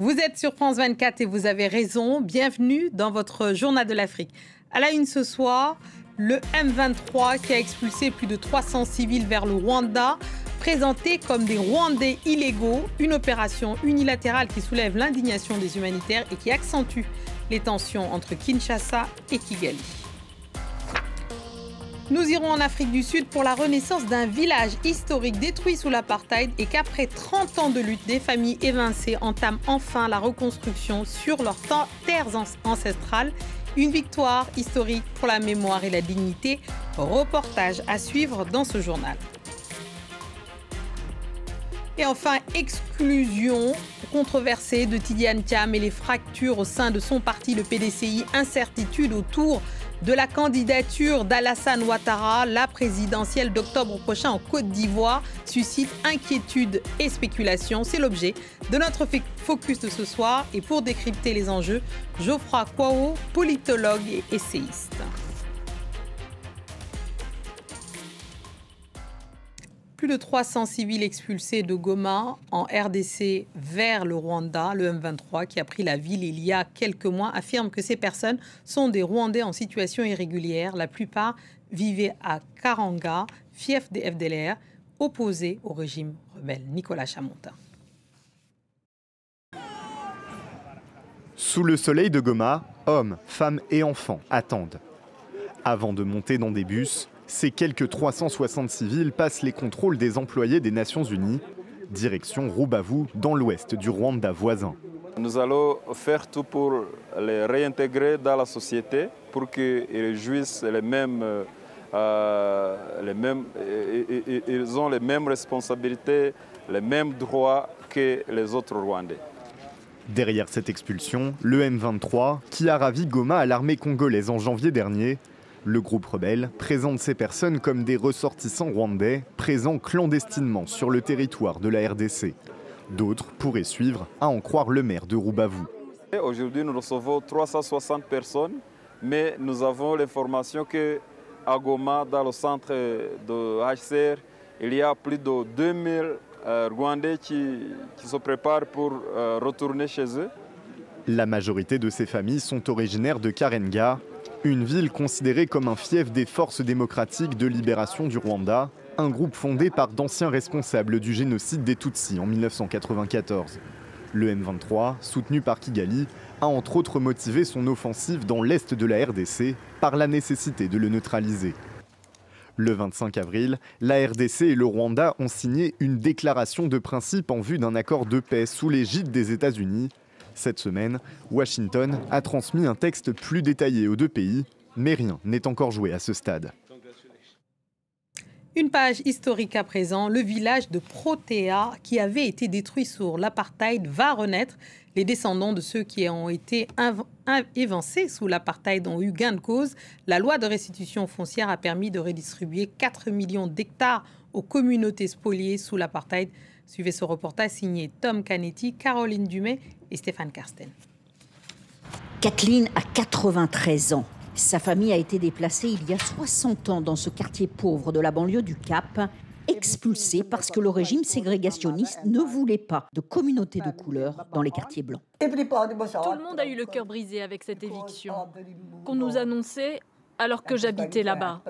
Vous êtes sur France 24 et vous avez raison. Bienvenue dans votre journal de l'Afrique. À la une ce soir, le M23 qui a expulsé plus de 300 civils vers le Rwanda, présenté comme des Rwandais illégaux, une opération unilatérale qui soulève l'indignation des humanitaires et qui accentue les tensions entre Kinshasa et Kigali. Nous irons en Afrique du Sud pour la renaissance d'un village historique détruit sous l'apartheid et qu'après 30 ans de lutte, des familles évincées entament enfin la reconstruction sur leurs terres ancestrales. Une victoire historique pour la mémoire et la dignité. Reportage à suivre dans ce journal. Et enfin, exclusion controversée de Tidiane Thiam et les fractures au sein de son parti, le PDCI. Incertitude autour de la candidature d'Alassane Ouattara, la présidentielle d'octobre prochain en Côte d'Ivoire, suscite inquiétude et spéculation. C'est l'objet de notre focus de ce soir. Et pour décrypter les enjeux, Geoffroy Kwao, politologue et essayiste. Plus de 300 civils expulsés de Goma en RDC vers le Rwanda. Le M23 qui a pris la ville il y a quelques mois affirme que ces personnes sont des Rwandais en situation irrégulière. La plupart vivaient à Karanga, fief des FDLR, opposé au régime rebelle. Nicolas Chamontin. Sous le soleil de Goma, hommes, femmes et enfants attendent. Avant de monter dans des bus, ces quelques 360 civils passent les contrôles des employés des Nations Unies, direction Rubavu, dans l'ouest du Rwanda voisin. Nous allons faire tout pour les réintégrer dans la société, pour qu'ils jouissent ils ont les mêmes responsabilités, les mêmes droits que les autres Rwandais. Derrière cette expulsion, le M23, qui a ravi Goma à l'armée congolaise en janvier dernier, le groupe rebelle présente ces personnes comme des ressortissants rwandais présents clandestinement sur le territoire de la RDC. D'autres pourraient suivre, à en croire le maire de Rubavu. Aujourd'hui, nous recevons 360 personnes, mais nous avons l'information qu'à Goma, dans le centre de HCR, il y a plus de 2000 Rwandais qui se préparent pour retourner chez eux. La majorité de ces familles sont originaires de Karenga, une ville considérée comme un fief des forces démocratiques de libération du Rwanda, un groupe fondé par d'anciens responsables du génocide des Tutsis en 1994. Le M23, soutenu par Kigali, a entre autres motivé son offensive dans l'est de la RDC par la nécessité de le neutraliser. Le 25 avril, la RDC et le Rwanda ont signé une déclaration de principe en vue d'un accord de paix sous l'égide des États-Unis. Cette semaine, Washington a transmis un texte plus détaillé aux deux pays, mais rien n'est encore joué à ce stade. Une page historique à présent, le village de Protea, qui avait été détruit sous l'apartheid, va renaître. Les descendants de ceux qui ont été évincés sous l'apartheid ont eu gain de cause. La loi de restitution foncière a permis de redistribuer 4 millions d'hectares aux communautés spoliées sous l'apartheid. Suivez ce reportage signé Tom Canetti, Caroline Dumais et Stéphane Karsten. Kathleen a 93 ans. Sa famille a été déplacée il y a 60 ans dans ce quartier pauvre de la banlieue du Cap, expulsée parce que le régime ségrégationniste ne voulait pas de communautés de couleur dans les quartiers blancs. Tout le monde a eu le cœur brisé avec cette éviction qu'on nous annonçait alors que j'habitais là-bas.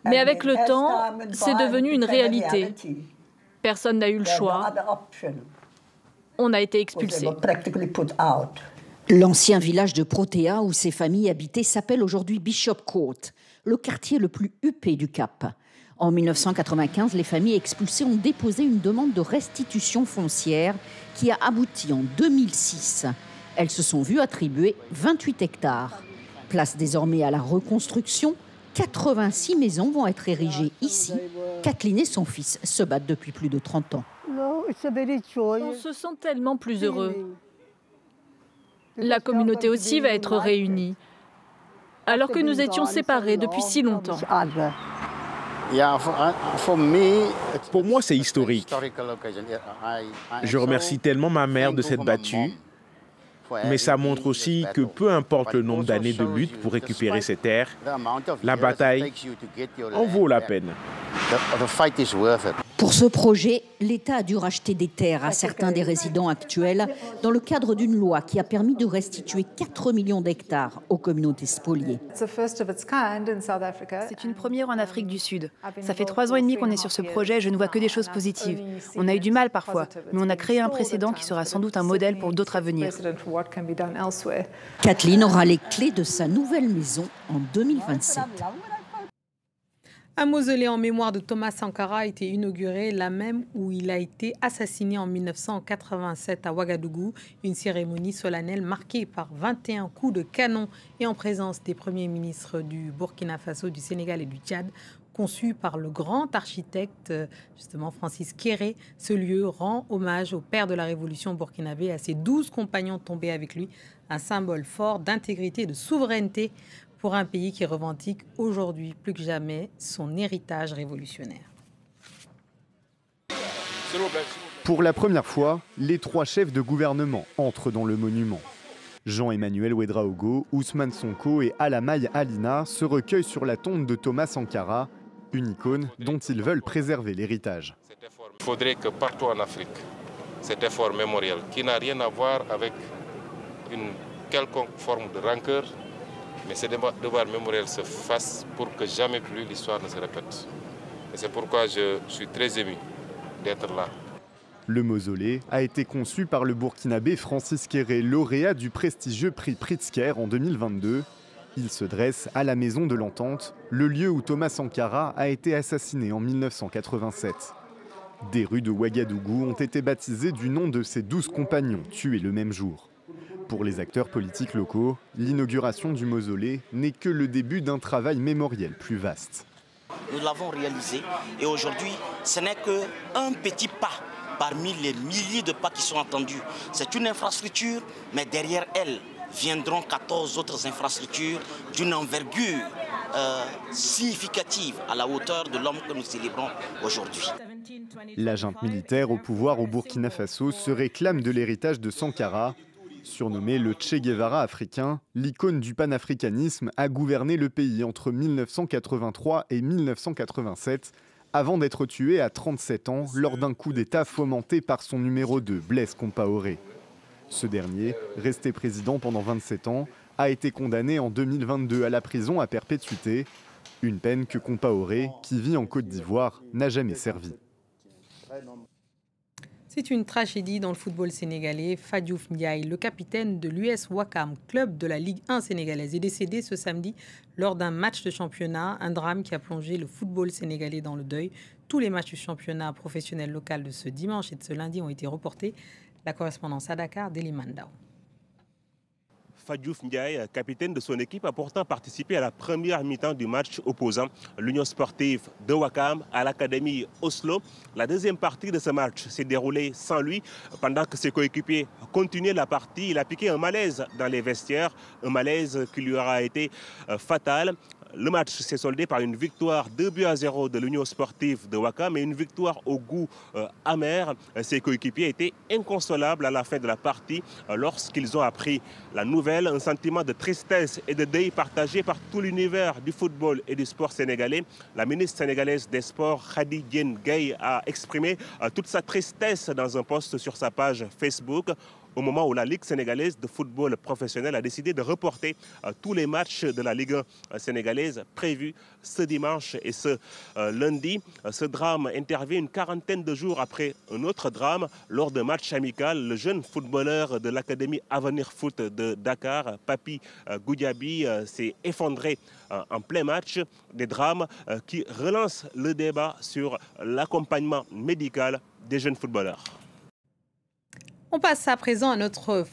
Mais avec le temps, c'est devenu une réalité. Personne n'a eu le choix. On a été expulsés. L'ancien village de Protea où ces familles habitaient s'appelle aujourd'hui Bishop Court, le quartier le plus huppé du Cap. En 1995, les familles expulsées ont déposé une demande de restitution foncière qui a abouti en 2006. Elles se sont vues attribuer 28 hectares. Place désormais à la reconstruction, 86 maisons vont être érigées ici. Kathleen et son fils se battent depuis plus de 30 ans. On se sent tellement plus heureux. La communauté aussi va être réunie, alors que nous étions séparés depuis si longtemps. Pour moi, c'est historique. Je remercie tellement ma mère de s'être battue, mais ça montre aussi que peu importe le nombre d'années de lutte pour récupérer ces terres, la bataille en vaut la peine. Pour ce projet, l'État a dû racheter des terres à certains des résidents actuels dans le cadre d'une loi qui a permis de restituer 4 millions d'hectares aux communautés spoliées. C'est une première en Afrique du Sud. Ça fait 3 ans et demi qu'on est sur ce projet et je ne vois que des choses positives. On a eu du mal parfois, mais on a créé un précédent qui sera sans doute un modèle pour d'autres à venir. Kathleen aura les clés de sa nouvelle maison en 2027. Un mausolée en mémoire de Thomas Sankara a été inauguré, là même où il a été assassiné en 1987 à Ouagadougou. Une cérémonie solennelle marquée par 21 coups de canon et en présence des premiers ministres du Burkina Faso, du Sénégal et du Tchad, conçu par le grand architecte, justement Francis Kéré. Ce lieu rend hommage au père de la révolution burkinabé et à ses 12 compagnons tombés avec lui, un symbole fort d'intégrité et de souveraineté pour un pays qui revendique aujourd'hui plus que jamais son héritage révolutionnaire. Pour la première fois, les 3 chefs de gouvernement entrent dans le monument. Jean-Emmanuel Ouédraogo, Ousmane Sonko et Alamaye Alina se recueillent sur la tombe de Thomas Sankara, une icône dont ils veulent préserver l'héritage. Il faudrait que partout en Afrique, cet effort mémoriel, qui n'a rien à voir avec une quelconque forme de rancœur, mais ce devoir mémoriel se fasse pour que jamais plus l'histoire ne se répète. Et c'est pourquoi je suis très ému d'être là. Le mausolée a été conçu par le Burkinabé Francis Kéré, lauréat du prestigieux prix Pritzker en 2022. Il se dresse à la Maison de l'Entente, le lieu où Thomas Sankara a été assassiné en 1987. Des rues de Ouagadougou ont été baptisées du nom de ses 12 compagnons tués le même jour. Pour les acteurs politiques locaux, l'inauguration du mausolée n'est que le début d'un travail mémoriel plus vaste. Nous l'avons réalisé et aujourd'hui, ce n'est qu'un petit pas parmi les milliers de pas qui sont attendus. C'est une infrastructure, mais derrière elle viendront 14 autres infrastructures d'une envergure significative à la hauteur de l'homme que nous célébrons aujourd'hui. La junte militaire au pouvoir au Burkina Faso se réclame de l'héritage de Sankara. Surnommé le Che Guevara africain, l'icône du panafricanisme a gouverné le pays entre 1983 et 1987, avant d'être tué à 37 ans lors d'un coup d'État fomenté par son numéro 2, Blaise Compaoré. Ce dernier, resté président pendant 27 ans, a été condamné en 2022 à la prison à perpétuité, une peine que Compaoré, qui vit en Côte d'Ivoire, n'a jamais servi. C'est une tragédie dans le football sénégalais. Fadiouf Ndiaye, le capitaine de l'US Ouakam, club de la Ligue 1 sénégalaise, est décédé ce samedi lors d'un match de championnat. Un drame qui a plongé le football sénégalais dans le deuil. Tous les matchs du championnat professionnel local de ce dimanche et de ce lundi ont été reportés. La correspondance à Dakar d'Elimandao. Fadiouf Ndiaye, capitaine de son équipe, a pourtant participé à la première mi-temps du match opposant l'Union sportive de Ouakam à l'Académie Oslo. La deuxième partie de ce match s'est déroulée sans lui. Pendant que ses coéquipiers continuaient la partie, il a piqué un malaise dans les vestiaires, un malaise qui lui aura été fatal. Le match s'est soldé par une victoire 2-0 de l'Union sportive de Ouakam et une victoire au goût amer. Ses coéquipiers étaient inconsolables à la fin de la partie lorsqu'ils ont appris la nouvelle. Un sentiment de tristesse et de deuil partagé par tout l'univers du football et du sport sénégalais. La ministre sénégalaise des Sports, Khady Diène Gaye, a exprimé toute sa tristesse dans un post sur sa page Facebook, au moment où la Ligue sénégalaise de football professionnel a décidé de reporter tous les matchs de la Ligue 1 sénégalaise prévus ce dimanche et ce lundi. Ce drame intervient une quarantaine de jours après un autre drame. Lors d'un match amical, le jeune footballeur de l'Académie Avenir Foot de Dakar, Papi Goudiaby, s'est effondré en plein match. Des drames qui relancent le débat sur l'accompagnement médical des jeunes footballeurs. On passe à présent à notre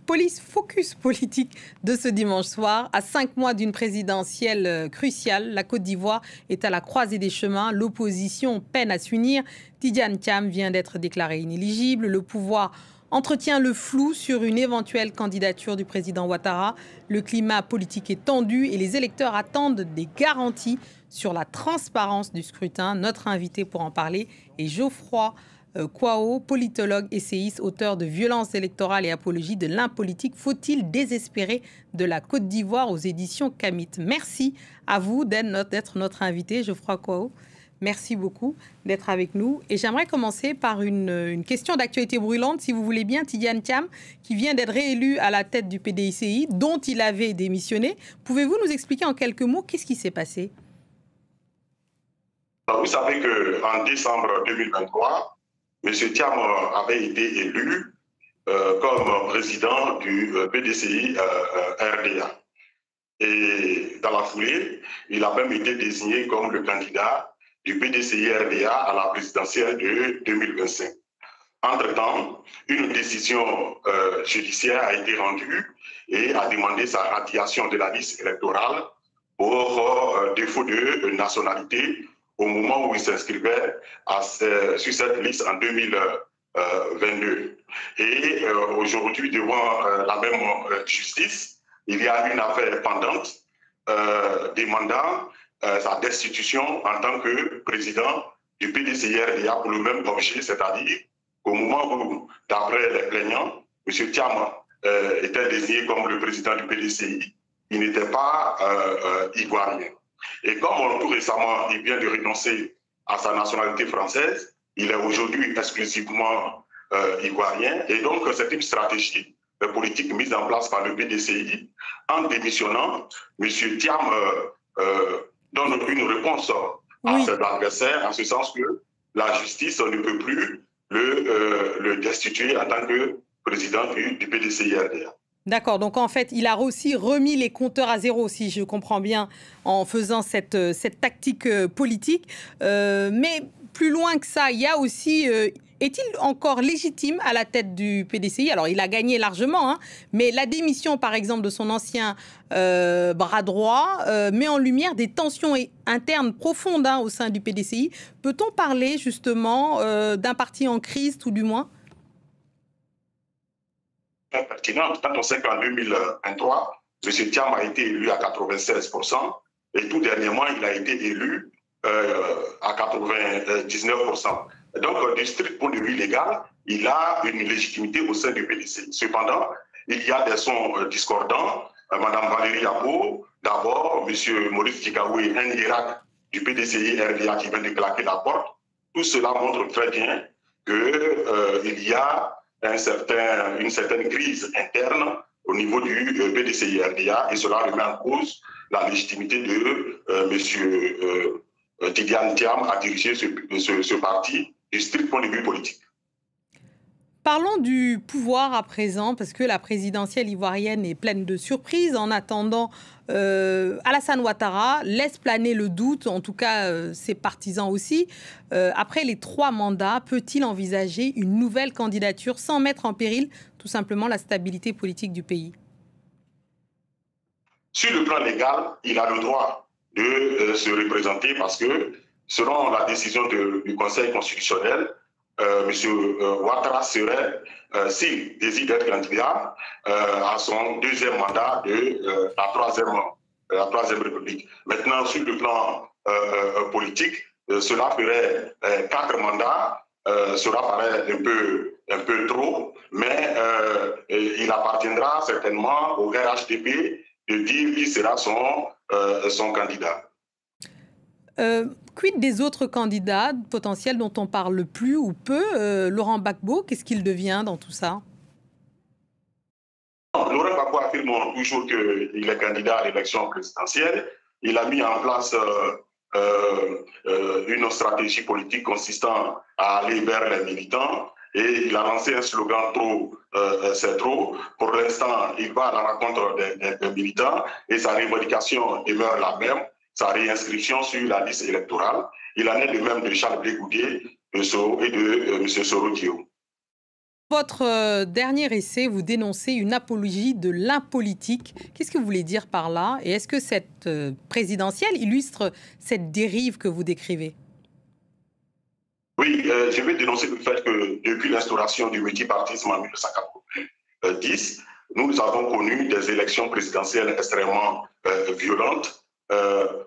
police focus politique de ce dimanche soir. À 5 mois d'une présidentielle cruciale, la Côte d'Ivoire est à la croisée des chemins. L'opposition peine à s'unir. Tidiane Thiam vient d'être déclaré inéligible. Le pouvoir entretient le flou sur une éventuelle candidature du président Ouattara. Le climat politique est tendu et les électeurs attendent des garanties sur la transparence du scrutin. Notre invité pour en parler est Geoffroy Kwao, politologue, essayiste, auteur de Violences électorales et apologie de l'impolitique. Faut-il désespérer de la Côte d'Ivoire aux éditions Camit? Merci à vous d'être notre invité, Geoffroy Kwao. Merci beaucoup d'être avec nous. Et j'aimerais commencer par une question d'actualité brûlante, si vous voulez bien. Tidiane Thiam, qui vient d'être réélu à la tête du PDCI, dont il avait démissionné. Pouvez-vous nous expliquer en quelques mots qu'est-ce qui s'est passé? Vous savez qu'en décembre 2023, M. Thiam avait été élu comme président du PDCI RDA. Et dans la foulée, il a même été désigné comme le candidat du PDCI RDA à la présidentielle de 2025. Entre-temps, une décision judiciaire a été rendue et a demandé sa radiation de la liste électorale pour défaut de nationalité au moment où il s'inscrivait sur cette liste en 2022. Et aujourd'hui, devant la même justice, il y a une affaire pendante demandant sa destitution en tant que président du PDCI-RDA pour le même objet, c'est-à-dire qu'au moment où, d'après les plaignants, M. Thiam était désigné comme le président du PDCI, il n'était pas ivoirien. Et comme tout récemment, il vient de renoncer à sa nationalité française, il est aujourd'hui exclusivement ivoirien. Et donc, c'est une stratégie politique mise en place par le PDCI. En démissionnant, M. Thiam donne une réponse à cet adversaire, en ce sens que la justice ne peut plus le destituer en tant que président du PDCI-RDA. D'accord, donc en fait, il a aussi remis les compteurs à zéro, si je comprends bien, en faisant cette tactique politique. Mais plus loin que ça, il y a aussi... est-il encore légitime à la tête du PDCI? Alors, il a gagné largement, hein, mais la démission, par exemple, de son ancien bras droit met en lumière des tensions internes profondes au sein du PDCI. Peut-on parler justement d'un parti en crise, tout du moins? Pertinente, quand on sait qu'en 2023, M. Thiam a été élu à 96% et tout dernièrement, il a été élu à 99%. Donc, du strict point de vue légal, il a une légitimité au sein du PDCI. Cependant, il y a des sons discordants. Mme Valérie Abo, d'abord, M. Maurice Djikaoué, un hiérarque du PDCI-RDA qui vient de claquer la porte. Tout cela montre très bien qu'il y a une certaine crise interne au niveau du PDCI-RDA et cela remet en cause la légitimité de M. Tidiane Thiam à diriger ce parti du strict point de vue politique. Parlons du pouvoir à présent, parce que la présidentielle ivoirienne est pleine de surprises. En attendant, Alassane Ouattara laisse planer le doute, en tout cas ses partisans aussi. Après les 3 mandats, peut-il envisager une nouvelle candidature sans mettre en péril tout simplement la stabilité politique du pays? Sur le plan légal, il a le droit de se représenter parce que, selon la décision du Conseil constitutionnel, M. Ouattara serait, s'il décide d'être candidat, à son 2e mandat de la troisième République. Maintenant, sur le plan politique, cela ferait 4 mandats, cela paraît un peu trop, mais il appartiendra certainement au RHDP de dire qui sera son candidat. Quid des autres candidats potentiels dont on parle plus ou peu? Laurent Gbagbo, qu'est-ce qu'il devient dans tout ça? Laurent Gbagbo affirme toujours qu'il est candidat à l'élection présidentielle. Il a mis en place une stratégie politique consistant à aller vers les militants et il a lancé un slogan « Trop, c'est trop ». Pour l'instant, il va à la rencontre des militants et sa revendication demeure la même. Sa réinscription sur la liste électorale. Il en est de même de Charles Blé-Goudier et de M. Soro Dio. Votre dernier essai, vous dénoncez une apologie de l'impolitique. Qu'est-ce que vous voulez dire par là? Et est-ce que cette présidentielle illustre cette dérive que vous décrivez? Oui, je vais dénoncer le fait que depuis l'instauration du multipartisme en 1990, nous avons connu des élections présidentielles extrêmement violentes.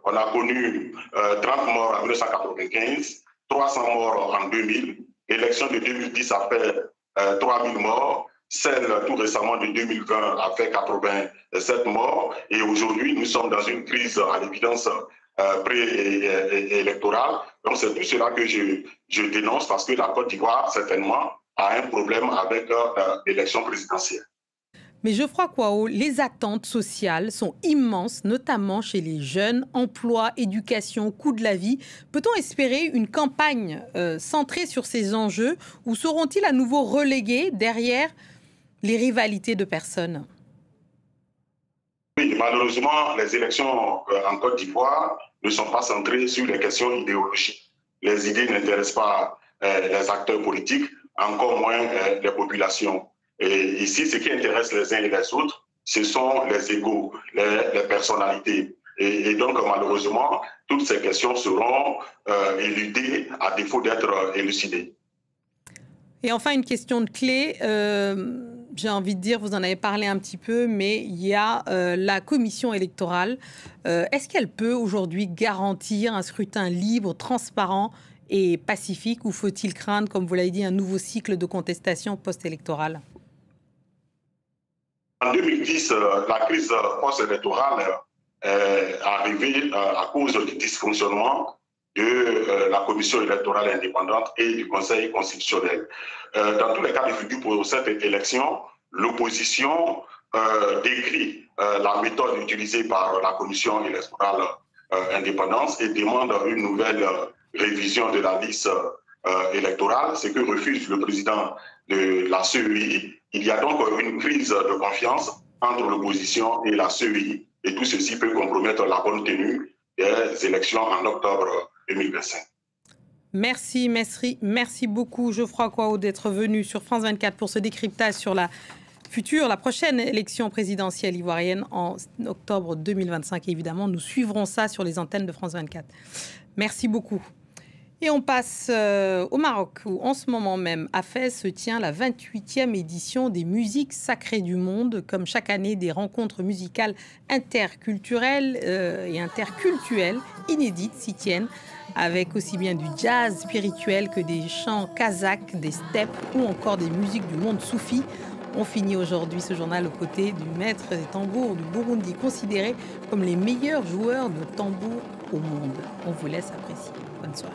On a connu 30 morts en 1995, 300 morts en 2000. L'élection de 2010 a fait 3000 morts. Celle tout récemment de 2020 a fait 87 morts. Et aujourd'hui, nous sommes dans une crise à l'évidence préélectorale. Donc c'est tout cela que je dénonce parce que la Côte d'Ivoire, certainement, a un problème avec l'élection présidentielle. Mais Geoffroy Kouao, les attentes sociales sont immenses, notamment chez les jeunes. Emploi, éducation, coût de la vie. Peut-on espérer une campagne centrée sur ces enjeux ou seront-ils à nouveau relégués derrière les rivalités de personnes? Oui, malheureusement, les élections en Côte d'Ivoire ne sont pas centrées sur les questions idéologiques. Les idées n'intéressent pas les acteurs politiques, encore moins les populations. Et ici, ce qui intéresse les uns et les autres, ce sont les égos, les personnalités. Et donc, malheureusement, toutes ces questions seront éludées à défaut d'être élucidées. Et enfin, une question de clé. J'ai envie de dire, vous en avez parlé un petit peu, mais il y a la commission électorale. Est-ce qu'elle peut aujourd'hui garantir un scrutin libre, transparent et pacifique, ou faut-il craindre, comme vous l'avez dit, un nouveau cycle de contestation post-électorale? En 2010, la crise post-électorale est arrivée à cause du dysfonctionnement de la commission électorale indépendante et du Conseil constitutionnel. Dans tous les cas de figure pour cette élection, l'opposition décrit la méthode utilisée par la commission électorale indépendante et demande une nouvelle révision de la liste électorale, ce que refuse le président de la CEI. Il y a donc une crise de confiance entre l'opposition et la CEI, et tout ceci peut compromettre la bonne tenue des élections en octobre 2025. Merci beaucoup Geoffroy Kouao d'être venu sur France 24 pour ce décryptage sur la prochaine élection présidentielle ivoirienne en octobre 2025. Et évidemment, nous suivrons ça sur les antennes de France 24. Merci beaucoup. Et on passe au Maroc, où en ce moment même, à Fès, se tient la 28e édition des musiques sacrées du monde. Comme chaque année, des rencontres musicales interculturelles et intercultuelles inédites s'y tiennent, avec aussi bien du jazz spirituel que des chants kazakhs, des steppes ou encore des musiques du monde soufi. On finit aujourd'hui ce journal aux côtés du maître des tambours du Burundi, considéré comme les meilleurs joueurs de tambour au monde. On vous laisse apprécier. Bonne soirée.